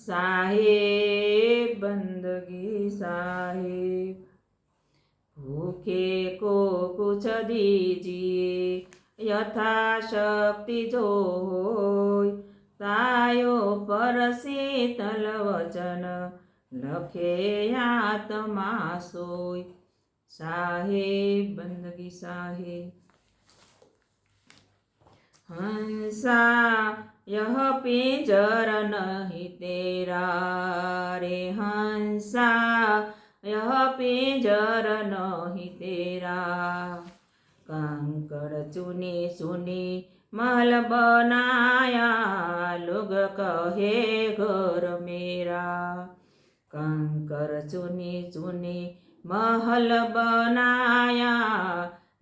साहेब बंदगी साहेब। भूखे को कुछ दीजिए यथाशक्ति जो होय। तायो पर शीतल वचन लखे आत्मा सोय। साहेब बंदगी साहेब। हंसा यह पिंजर नहीं तेरा रे हंसा यह पिंजर नहीं तेरा। कंकड़ चुनी चुनी महल बनाया लोग कहे घर मेरा। कंकड़ चुनी चुनी महल बनाया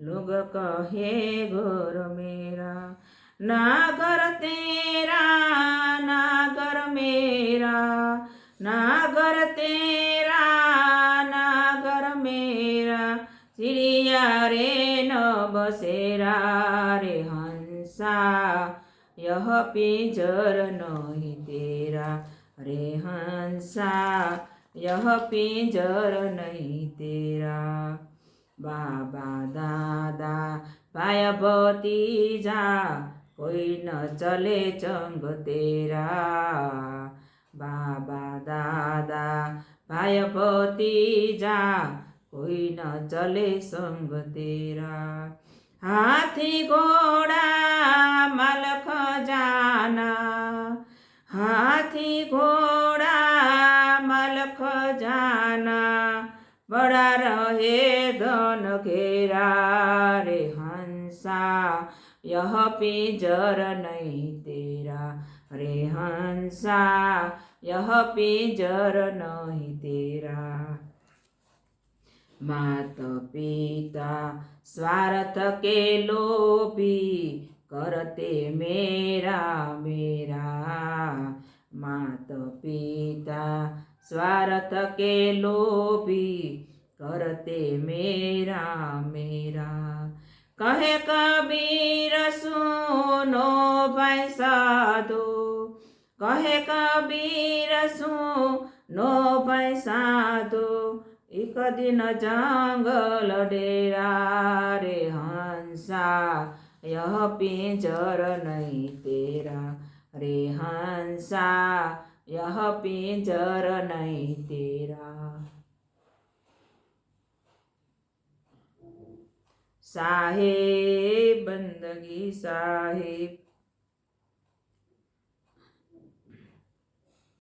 लोग कहे घर मेरा। ना घर तेरा ना घर मेरा ना घर तेरा ना घर मेरा। चिड़िया रे न बसेरा रे हंसा यह पिंजर नहीं तेरा रे हंसा यह पिंजर नहीं तेरा। बाबा दादा भाई भतीजा कोई न चले चंग तेरा। बाबा दादा भाई भतीजा कोई न चले संग तेरा। हाथी घोड़ा माल खजाना हाथी घोड़ा माल खजाना। बड़ा रहे धन घेरा रे हंसा यह पिंजर नहीं तेरा रे हंसा यह पिंजर नहीं तेरा। मात पिता स्वार्थ के लोभी करते मेरा मेरा। मात पिता स्वार्थ के लोभी करते मेरा मेरा। कहे कबीर सुनो भाई साधो कहे कबीर सुनो भाई साधो। एक दिन जंगल डेरा रे हंसा यह पिंजर नहीं तेरा रे हंसा यह पिंजर नहीं तेरा। साहेब बंदगी साहेब।